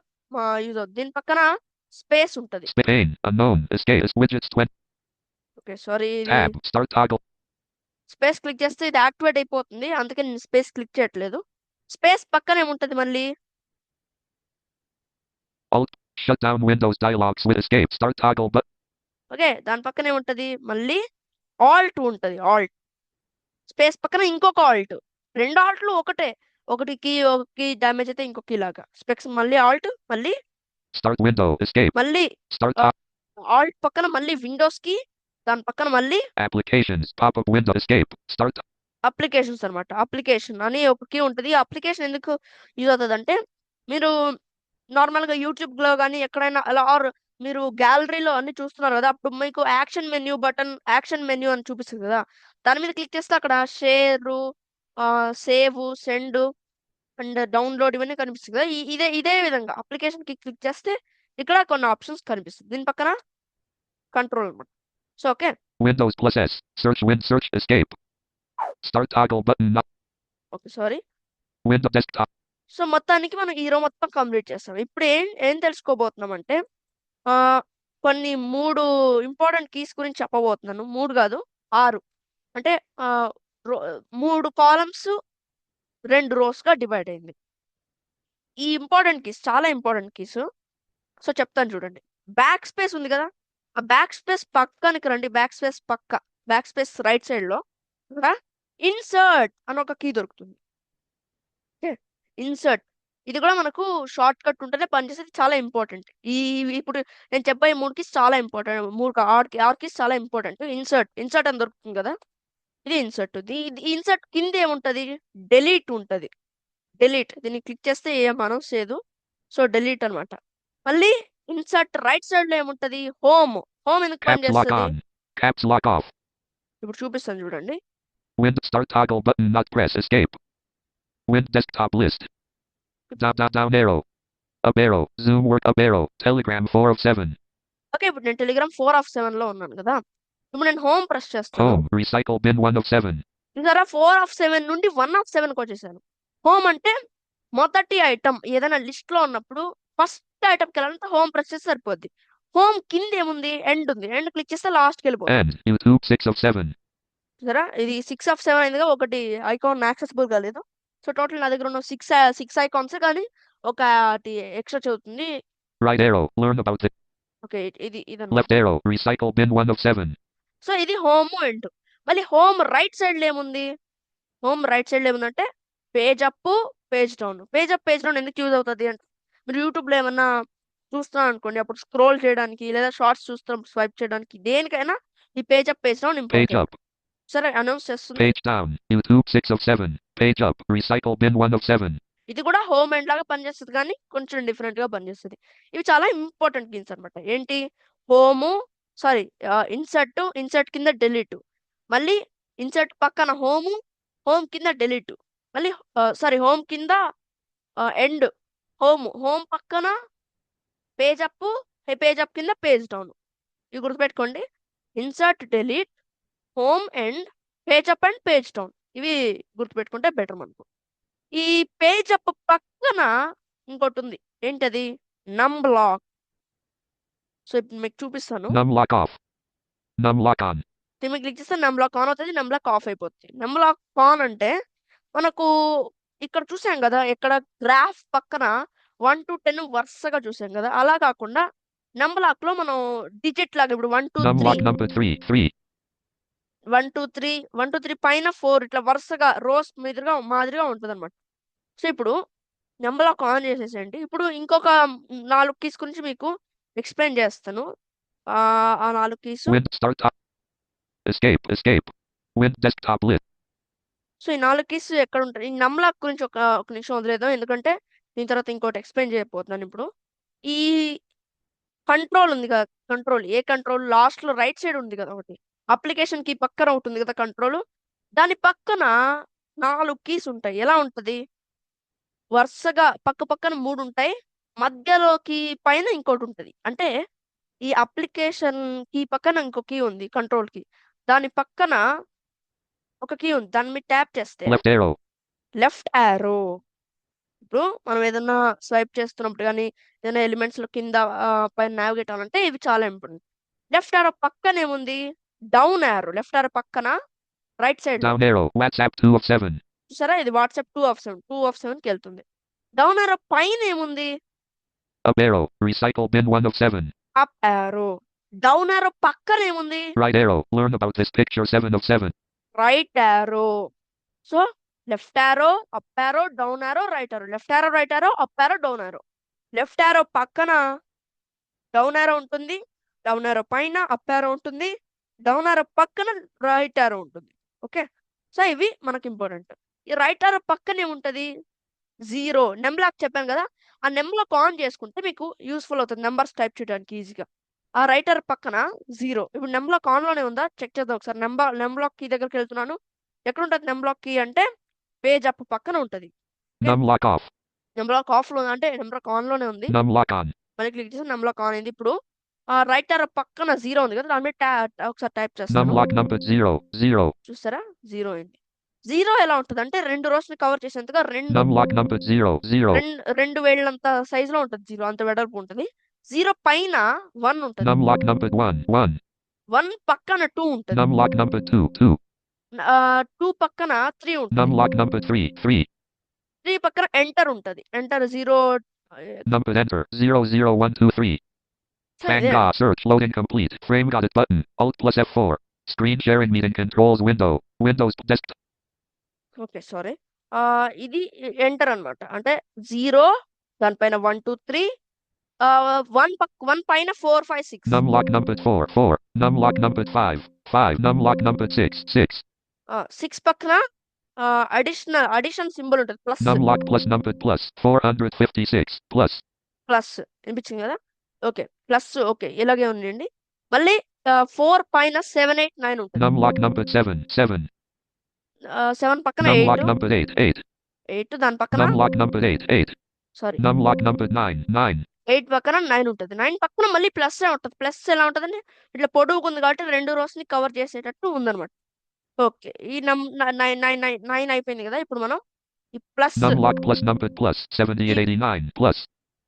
యూజ్ అవుతుంది. దీని పక్కన స్పేస్ ఉంటది. pane unknown escape widgets 20 okay sorry tab start toggle space click చేస్తే ఇది యాక్టివేట్ అయిపోతుంది. అందుకే నేను స్పేస్ క్లిక్ చేయట్లేదు. స్పేస్ పక్కన ఏముంటది మళ్ళీ? shut down windows dialogs with escape start toggle but okay దాని పక్కన ఏముంటది మళ్ళీ? ఆల్ట్ ఉంటది. ఆల్ట్ స్పేస్ పక్కన ఇంకొక ఆల్ట్. 2 ఆల్ట్లు ఒకటే. ఒక కీ డ్యామేజ్ అయితే ఇంకొక కీ లాగా. స్పెక్స్ మళ్ళీ ఆల్ట్, మళ్ళీ start window escape మళ్ళీ start ఆల్ట్ పక్కన మళ్ళీ విండోస్ కి, దాని పక్కన మళ్ళీ applications pop up window escape start applications అన్నమాట. అప్లికేషన్ అని ఒక కీ ఉంటది. అప్లికేషన్ ఎందుకు యూజ్ అవుతుంది అంటే మీరు నార్మల్ గా యూట్యూబ్ లో కానీ ఎక్కడైనా అలా ఆర్ మీరు గ్యాలరీలో అన్ని చూస్తున్నారు కదా. అప్పుడు మీకు action menu button, action menu అని చూపిస్తుంది కదా. దాని మీద క్లిక్ చేస్తే అక్కడ share, save, send and download ఇవన్నీ కనిపిస్తుంది కదా. ఇదే విధంగా అప్లికేషన్ కి క్లిక్ చేస్తే ఇక్కడ కొన్ని ఆప్షన్స్ కనిపిస్తుంది. దీని పక్కన కంట్రోల్ అన్నమాట. So okay windows plus s search escape start toggle button not okay sorry window desktop so మొత్తానికి మనం ఈ రో మొత్తం కంప్లీట్ చేస్తాం. ఇప్పుడు ఏం తెలుసుకోబోతున్నాం అంటే కొన్ని 3 ఇంపార్టెంట్ కీస్ గురించి చెప్పబోతున్నాను. 3 కాదు 6. అంటే 3 కాలమ్స్ 2 రోస్ గా డివైడ్ అయింది. ఈ ఇంపార్టెంట్ కీస్ చాలా ఇంపార్టెంట్ కీస్. సో చెప్తాను చూడండి. బ్యాక్ స్పేస్ ఉంది కదా. ఆ బ్యాక్ స్పేస్ పక్కనికి రండి. బ్యాక్ స్పేస్ రైట్ సైడ్ లో ఇక్కడ ఇన్సర్ట్ అని ఒక కీ దొరుకుతుంది. ఓకే, ఇన్సర్ట్ ఇది కూడా మనకు షార్ట్ కట్ ఉంటేనే పనిచేసేది, చాలా ఇంపార్టెంట్. ఇప్పుడు నేను చెప్పే 3 కీస్ చాలా ఇంపార్టెంట్, 6 కీస్ చాలా ఇంపార్టెంట్. ఇన్సర్ట్ అని దొరుకుతుంది కదా, ఇది ఇన్సర్ట్. ఇన్సర్ట్ కింద ఏముంటది, డెలీట్ ఉంటది. దీన్ని క్లిక్ చేస్తే ఏం అనౌన్స్ చేయదు, సో డెలీట్ అన్నమాట. మళ్ళీ ఇన్సర్ట్ రైట్ సైడ్ లో ఏముంటది, హోమ్ ఎందుకు Caps lock పనిచేస్తుంది, on. Caps lock off. ఇప్పుడు చూపిస్తాను చూడండి. Wind start toggle button not press escape. Wind desktop list. Down arrow. Up arrow. Zoom work up arrow. Telegram 4 of 7. Okay, ఇప్పుడు నేను Telegram 4/7 లో ఉన్నాను కదా. ఇప్పుడు నేను హోమ్ ప్రెస్ చేస్తాను. Home. Recycle bin 1 of 7. చూసారా, 4/7 నుండి 1/7 కి వచ్చేసాను. హోమ్ అంటే మొదటి ఐటమ్ ఏదైనా లిస్ట్ లో ఉన్నప్పుడు ఫస్ట్ ఐటమ్ కి వెళ్ళాలంటే హోమ్ ప్రెస్ చేస్తే సరిపోద్ది. హోమ్ కింద ఏముంది, ఎండ్ ఉంది. ఎండ్ క్లిక్ చేస్తే లాస్ట్ కి వెళ్ళిపోతుంది. End. YouTube 6 of 7. చూసారా, ఇది 6/7 అయిందిగా, ఒకటి ఐకాన్ యాక్సెసిబుల్ కాలేదు. సో టోటల్ నా దగ్గర ఉన్న 6 ఐకాన్స్, కానీ ఒకటి ఎక్స్ట్రా చదువుతుంది. Right arrow. Learn about it. Okay, ఇది Left arrow. Recycle bin 1 of 7. So ఇది హోమ్ ఎండ్. మళ్ళీ హోమ్ రైట్ సైడ్ లో ఏముంది, అంటే page up page down. Page up page down ఎందుకు యూజ్ అవుతుంది అంటే, మీరు యూట్యూబ్ లో ఏమన్నా చూస్తున్నాం అనుకోండి, అప్పుడు స్క్రోల్ చేయడానికి లేదా షార్ట్స్ చూస్తాం స్వైప్ చేయడానికి, దేనికైనా ఈ page up page down Page important. up. సరే, అనౌన్స్ చేస్తుంది. Page down. YouTube 6 of 7. Page up. Recycle bin 1 of 7. ఇది కూడా హోమ్ ఎండ్ లాగా పనిచేస్తుంది, కానీ కొంచెం డిఫరెంట్ గా పనిచేస్తుంది. ఇవి చాలా ఇంపార్టెంట్ కీస్ అన్నమాట. ఏంటి, హోము, ఇన్సర్ట్ కింద డెలీట్, మళ్ళీ ఇన్సర్ట్ పక్కన హోమ్ కింద డెలీట్, మళ్ళీ హోమ్ కింద ఎండ్, హోమ్ పక్కన పేజ్ అప్ కింద పేజ్ డౌన్. ఇవి గుర్తుపెట్టుకోండి, insert, delete, home end, page up and page down. ఇవి గుర్తుపెట్టుకుంటే బెటర్ మనకు. ఈ పేజ్ అప్ పక్కన ఇంకోటి ఉంది, ఏంటది, నమ్ బ్లాక్. సో ఇప్పుడు మీకు చూపిస్తాను. Num lock off. Num lock on. దీన్ని క్లిక్ చేస్తే నమ్ బ్లాక్ ఆన్ అవుతుంది, నమ్ బ్లాక్ ఆఫ్ అయిపోతుంది. నమ్ బ్లాక్ ఆన్ అంటే మనకు ఇక్కడ చూసాం కదా, ఇక్కడ గ్రాఫ్ పక్కన 1 to 10 వరుసగా చూసాం కదా, అలా కాకుండా నమ్ బ్లాక్ లో మనం డిజిట్ లాగా ఇప్పుడు 1 2 Num 3 lock number 3. 3. 1 2 3 పైన 4 ఇట్లా వరుసగా రోస్ మాదిరిగా ఉంటుంది అనమాట. సో ఇప్పుడు నమ్ బ్లాక్ ఆన్ చేసేసేయండి. ఇప్పుడు ఇంకొక 4 కీస్ గురించి మీకు ఎక్స్ప్లెయిన్ చేస్తాను. ఆ 4 keys. Wind start top. Escape. Wind desktop list. So ఈ 4 కీస్ ఎక్కడ ఉంటాయి, ఈ నమ్ లాక్ గురించి ఒక నిమిషం వదిలేద్దాం, ఎందుకంటే దీని తర్వాత ఇంకోటి ఎక్స్ప్లెయిన్ చేయబోతున్నాను. ఇప్పుడు ఈ కంట్రోల్ ఉంది కదా, కంట్రోల్ లాస్ట్ లో రైట్ సైడ్ ఉంది కదా, ఒకటి అప్లికేషన్ కీ పక్కన ఒకటి ఉంది కదా కంట్రోల్, దాని పక్కన 4 కీస్ ఉంటాయి. ఎలా ఉంటది, వరుసగా పక్కన 3 ఉంటాయి, మధ్యలోకి పైన ఇంకోటి ఉంటది. అంటే ఈ అప్లికేషన్ కీ పక్కన ఇంకో కీ ఉంది, కంట్రోల్ కీ, దాని పక్కన ఒక కీ ఉంది, దాని మీద ట్యాప్ చేస్తే Left arrow. Left arrow. ఇప్పుడు మనం ఏదన్నా స్వైప్ చేస్తున్నప్పుడు కానీ ఏదైనా ఎలిమెంట్స్ లో కింద పైన నావిగేట్ అవ్వాలంటే ఇవి చాలా ఇంపార్టెంట్. లెఫ్ట్ యారో పక్కన ఏముంది, డౌన్ యారో. లెఫ్ట్ యారో పక్కన right side Down arrow. WhatsApp 2 of 7. చూసారా, ఇది వాట్సాప్ 2/7 కి వెళ్తుంది. డౌన్ యారో పైన ఏముంది, Up arrow. Recycle bin 1 of 7. Up arrow. Down arrow పక్కన ఏముంది, Right arrow. Learn about this picture 7 of 7. Right arrow. So left arrow, up arrow, down arrow, right arrow. Left arrow, right arrow, up arrow, down arrow. Left arrow పక్కన down arrow ఉంటుంది, down arrow పైన up arrow ఉంటుంది, down arrow పక్కన right arrow ఉంటుంది. Okay, so ఇవి మనకి important. ఈ right arrow పక్కన ఏముంటది, 0. నెమ్ లాక్ చెప్పాను కదా, ఆ నెమ్ లాక్ ఆన్ చేసుకుంటే మీకు యూస్ఫుల్ అవుతుంది నెంబర్స్ టైప్ చేయడానికి ఈజీగా. ఆ రైట్ యారో పక్కన 0. ఇప్పుడు నెమ్ లాక్ ఆన్ లోనే ఉందా చెక్ చేద్దాం ఒకసారి. నెమ్ లాక్ కీ దగ్గరికి వెళ్తున్నాను. ఎక్కడ ఉంటుంది నెమ్ లాక్ కీ అంటే పేజ్ అప్ పక్కన ఉంటది. Num lock off. Num lock off లో అంటే నెమ్ లాక్ ఆన్ లోనే ఉంది. Num lock on. మళ్ళీ క్లిక్ చేసి నెమ్ లాక్ ఆన్ అయింది. ఇప్పుడు ఆ రైట్ యారో పక్కన 0 ఉంది కదా, దాని మీద ఒకసారి టైప్ Num చేస్తాను. lock number 0. 0. చూస్తారా, 0 అయింది. 0 ఎలా ఉంటుంది అంటే 2 రోస్ ని కవర్ చేసేంతగా Num lock number 0. 0. రెండు వేళ్ళంత సైజ్ లో ఉంటుంది. 0 అంత వెడల్పు ఉంటుంది. 0 పైన 1 ఉంటుంది. Num lock number 1. 1. 1 పక్కన 2 ఉంటుంది. Num lock number 2. 2. 2 పక్కన 3 ఉంటుంది. Num lock number 3. 3. 3 పక్కన ఎంటర్ ఉంటది. ఎంటర్ 0. Number enter. 0 0 1 2 3. సో ఇదే. Hang search loading complete. Frame got it button. Alt plus F4. Screen sharing meeting controls window. Windows desktop. Okay sorry. ఇది enter అన్నమాట. అంటే 0 దానిపైన 1 2 3 1 పైన 4 5 6 Numlock numbered 4, 4. Numlock numbered 5, 5. Numlock numbered 6, 6. 6 పక్కన addition symbol ఉంటుంది plus Numlock plus numbered plus 456, plus. Plus వినిపించింది కదా. Okay plus okay ఇలాగే ఉండండి. మళ్ళీ 4 పైన 7 8 9 ఉంటుంది. Numlock numbered 7, 7. 7 పక్కన Numlock 8 numbered 8, 8. 8 దాని పక్కన Numlock numbered 8, 8. Sorry Numlock numbered 9, 9. 8 పక్కన 9 ఉంటుంది. 9 పక్కన మళ్ళీ ప్లస్ ఉంటుంది. ప్లస్ ఎలా ఉంటుందండి ఇట్లా పొడుగుగా ఉంది కాబట్టి 2 రోస్ ని కవర్ చేసేటట్టు ఉందన్నమాట. ఓకే ఈ 9 అయిపోయింది కదా. ఇప్పుడు మనం ఈ plus Numlock plus numbered plus 78, 89, plus.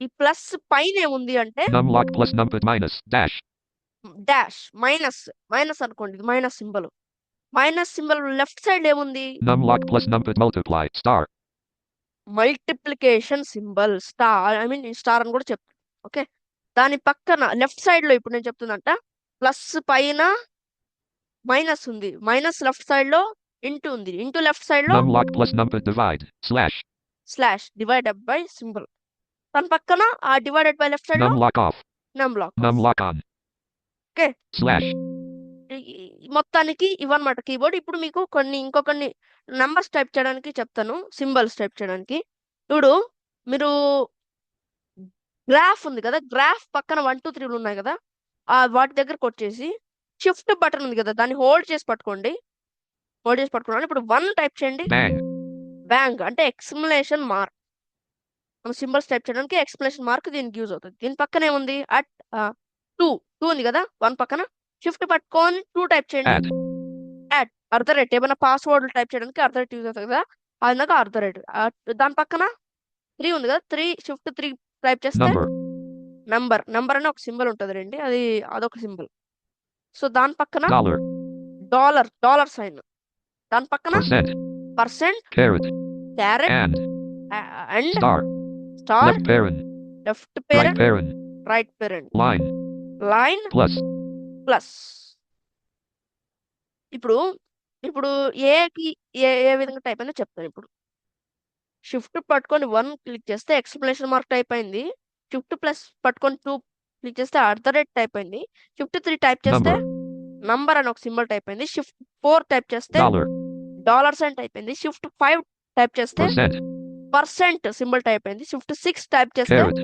ఈ ప్లస్ పైన ఏముంది అంటే Numlock plus numbered minus, dash. Dash minus అనుకోండి. ఇది minus symbol. Minus symbol left side ఏముంది Numlock plus numbered multiply, star. Multiplication symbol star star అని కూడా చెప్తాను. ఓకే దాని పక్కన లెఫ్ట్ సైడ్ లో ఇప్పుడు నేను చెప్తుందంట ప్లస్ పైన మైనస్ ఉంది. మైనస్ లెఫ్ట్ సైడ్ లో ఇంటూ ఉంది. ఇంటూ లెఫ్ట్ సైడ్ లో Numlock plus numbered divide, slash. Slash divided by symbol. దాని పక్కన ఆ డివైడెడ్ బై లెఫ్ట్ సైడ్ లో Numlock off, నమ్లాక్. numlock on. Okay. Slash. మొత్తానికి ఇవన్నమాట కీబోర్డ్. ఇప్పుడు మీకు ఇంకొన్ని నంబర్స్ టైప్ చేయడానికి చెప్తాను, సింబల్స్ టైప్ చేయడానికి. ఇప్పుడు మీరు గ్రాఫ్ ఉంది కదా, గ్రాఫ్ పక్కన 1 2 3 ఉన్నాయి కదా, వాటి దగ్గరకు వచ్చేసి షిఫ్ట్ బటన్ ఉంది కదా, దాన్ని హోల్డ్ చేసి పట్టుకోండి. ఇప్పుడు 1 టైప్ చేయండి. Bang. బ్యాంక్ అంటే ఎక్స్క్లమేషన్ మార్క్. మనం సింబల్స్ టైప్ చేయడానికి ఎక్స్క్లమేషన్ మార్క్ దీనికి యూజ్ అవుతుంది. దీని పక్కన ఏముంది అట్ 2 ఉంది కదా 1 పక్కన. షిఫ్ట్ పట్టుకొని 2 టైప్ చేయండి. Add. యాడ్ అర్ధరేట్ ఏమైనా పాస్వర్డ్ టైప్ చేయడానికి అర్ధరేట్ యూజ్ అవుతుంది కదా, అదినాక అర్ధరేట్. దాని పక్కన 3 ఉంది కదా, 3 షిఫ్ట్ 3 టైప్ చేస్తే Number. నంబర్ అని ఒక సింబల్ ఉంటుంది రండి, అదొక సింబల్. సో దాని పక్కన Dollar. Dollar sign. దాని పక్కన Percent. Percent, Carrot. Carrot And. And Star. Star, Left parent. Left Right parent, parent. Right parent, Line. Line Plus. Plus. ఇప్పుడు ఏకి ఏ విధంగా టైప్ అయిందో చెప్తాను. ఇప్పుడు షిఫ్ట్ పట్టుకొని 1 క్లిక్ చేస్తే ఎక్స్క్లమేషన్ మార్క్ టైప్ అయింది. షిఫ్ట్ ప్లస్ పట్టుకొని 2 క్లిక్ చేస్తే అర్ధరేట్ టైప్ అయింది. షిఫ్ట్ 3 టైప్ చేస్తే Number. నంబర్ అని ఒక సింబల్ టైప్ అయింది. షిఫ్ట్ 4 టైప్ చేస్తే Dollar. డాలర్ సైన్ టైప్ అయింది. షిఫ్ట్ 5 టైప్ చేస్తే Percent. పర్సెంట్ సింబల్ టైప్ అయింది. షిఫ్ట్ 6 టైప్ చేస్తే Carrot.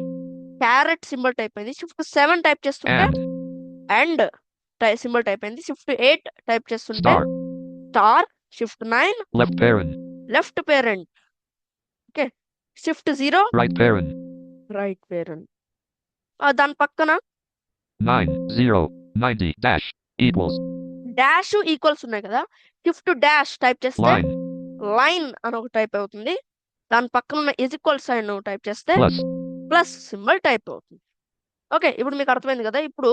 క్యారెట్ సింబల్ టైప్ అయింది. షిఫ్ట్ 7 టైప్ చేస్తుంటే And. అండ్ సింబల్ టైప్ అయింది. షిఫ్ట్ 8 టైప్ చేస్తుంటే Star. Star. Shift 9 Left parent. Left parent. Okay shift 0 Right parent. Right parent. దాని పక్కన 9, 0, 90, dash. Equals. Dash equals ఉన్నాయి కదా, shift dash type చేస్తే Line. Line అని ఒక టైప్ అవుతుంది. దాని పక్కన ఉన్న ఈక్వల్ సైన్ టైప్ చేస్తే Plus. ప్లస్ సింబల్ టైప్ అవుతుంది. ఓకే ఇప్పుడు మీకు అర్థమైంది కదా. ఇప్పుడు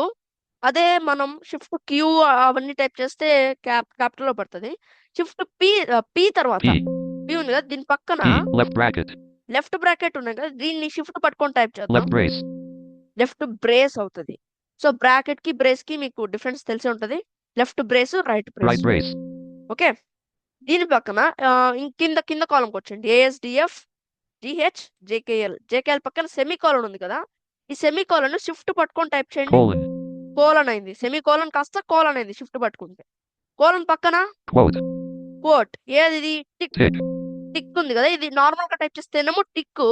అదే మనం షిఫ్ట్ క్యూ అవన్నీ టైప్ చేస్తే క్యాపిటల్ లో పడుతుంది. షిఫ్ట్ పి తర్వాత P. పి ఉంది కదా, దీని పక్కన P. Left bracket. Left bracket ఉన్నాయి కదా, దీన్ని షిఫ్ట్ పట్టుకొని టైప్ చేద్దాం. Left brace. లెఫ్ట్ బ్రేస్ అవుతుంది. సో బ్రాకెట్ కి బ్రేస్ కి మీకు డిఫరెన్స్ తెలిసే ఉంటది. Left brace, right Right brace. brace. Okay దీని పక్కన కింద కాలంకి వచ్చండి. ఏఎస్డిఎఫ్ జిహెచ్ జేకేఎల్ పక్కన సెమీ కాలన్ ఉంది కదా, ఈ సెమీ కాలన్ షిఫ్ట్ పట్టుకొని టైప్ చేయండి. Colon. కోలన్ అయింది. సెమీ కోలన్ కాస్త కోలన్ అయింది షిఫ్ట్ పట్టుకుంటే. కోలన్ పక్కన Quote. కోట్. ఏది టిక్ Tick. టిక్ ఉంది కదా, ఇది నార్మల్ గా టైప్ చేస్తేనేమో టిక్,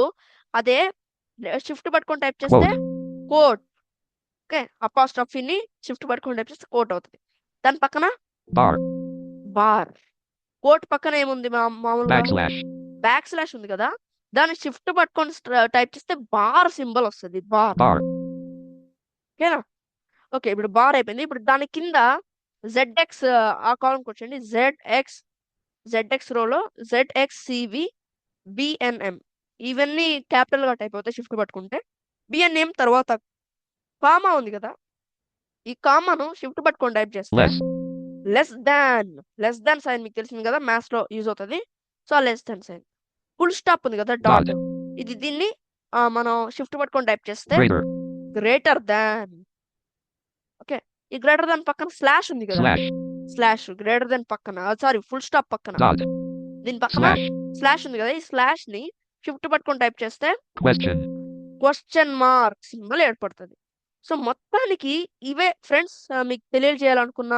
అదే షిఫ్ట్ పట్టుకొని టైప్ చేస్తే కోట్. ఓకే అపాస్ట్రఫీని షిఫ్ట్ పట్టుకొని టైప్ చేస్తే కోట్ అవుతుంది. దాని పక్కన Bar. బార్. కోట్ పక్కన ఏముంది మామూలుగా Backslash. బ్యాక్ స్లాష్ ఉంది కదా, దాన్ని షిఫ్ట్ పట్టుకొని టైప్ చేస్తే బార్ సింబల్ వస్తుంది. బార్. Bar. ఓకేనా. ఓకే ఇప్పుడు బార్ అయిపోయింది. ఇప్పుడు దాని కింద జెడ్ఎక్స్ ఆ కాలంకి వచ్చండి. జెడ్ఎక్స్ రోలో జెడ్ఎక్స్సివి బిఎన్ఎం ఇవన్నీ క్యాపిటల్ గా టైప్ అవుతాయి షిఫ్ట్ పట్టుకుంటే. బిఎన్ఎం తర్వాత కామా ఉంది కదా, ఈ కామాను షిఫ్ట్ పట్టుకొని టైప్ చేస్తే Less. లెస్ దాన్ సైన్ మీకు తెలిసింది కదా, మ్యాథ్స్ లో యూజ్ అవుతుంది. So less than sign. Full stop ఉంది కదా, డాట్, Dot. ఇది దీన్ని మనం షిఫ్ట్ పట్టుకొని టైప్ చేస్తే Greater. Greater than. ఓకే ఈ గ్రేటర్ దాన్ పక్కన స్లాష్ ఉంది కదా, Slash. స్లాష్ గ్రేటర్ దెన్ పక్కన సారీ ఫుల్ స్టాప్ పక్కన Dot. దీని పక్కన Slash. స్లాష్ ఉంది కదా ఈ స్లాష్ ని షిఫ్ట్ పట్టుకొని టైప్ చేస్తే Question. క్వశ్చన్ మార్క్ సింబల్ ఏర్పడుతుంది. సో మొత్తానికి ఇవే ఫ్రెండ్స్ మీకు తెలియజేయాలనుకున్న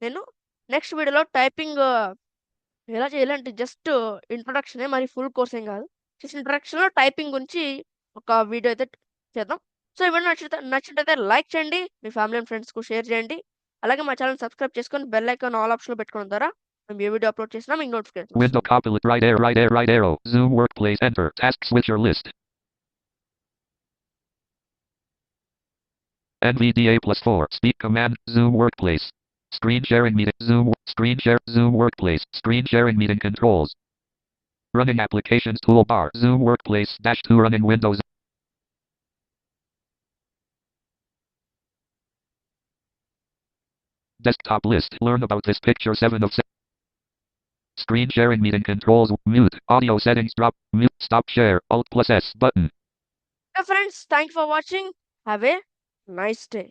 నేను నెక్స్ట్ వీడియోలో టైపింగ్ ఎలా చేయాలంటే జస్ట్ ఇంట్రొడక్షన్ మరి ఫుల్ కోర్స్ ఏం కాదు. జస్ట్ ఇంట్రొడక్షన్ లో టైపింగ్ గురించి ఒక వీడియో అయితే చేద్దాం. సో ఈ వీడియో నచ్చినట్లయితే లైక్ చేయండి, మీ ఫ్యామిలీ అండ్ ఫ్రెండ్స్ కు షేర్ చేయండి. అలాగే మా ఛానల్ సబ్స్క్రైబ్ చేసుకొని బెల్ ఐకాన్ ఆల్ ఆప్షన్ లో పెట్టుకోవడం ద్వారా మేము ఏ వీడియో అప్లోడ్ చేసినా మీకు notification Window copilot. Right arrow. Zoom workplace. Enter. Task switcher list. NVDA +4. Speak command. Zoom workplace. Screen sharing meeting. Screen share. Zoom workplace. Screen sharing meeting controls. Running applications toolbar. Zoom workplace -2 running Windows. Desktop list. Learn about this picture 7 of 7. Screen sharing meeting controls. Mute. Audio settings drop. Mute. Stop share. Alt+S button. Friends thank for watching. Have a nice day.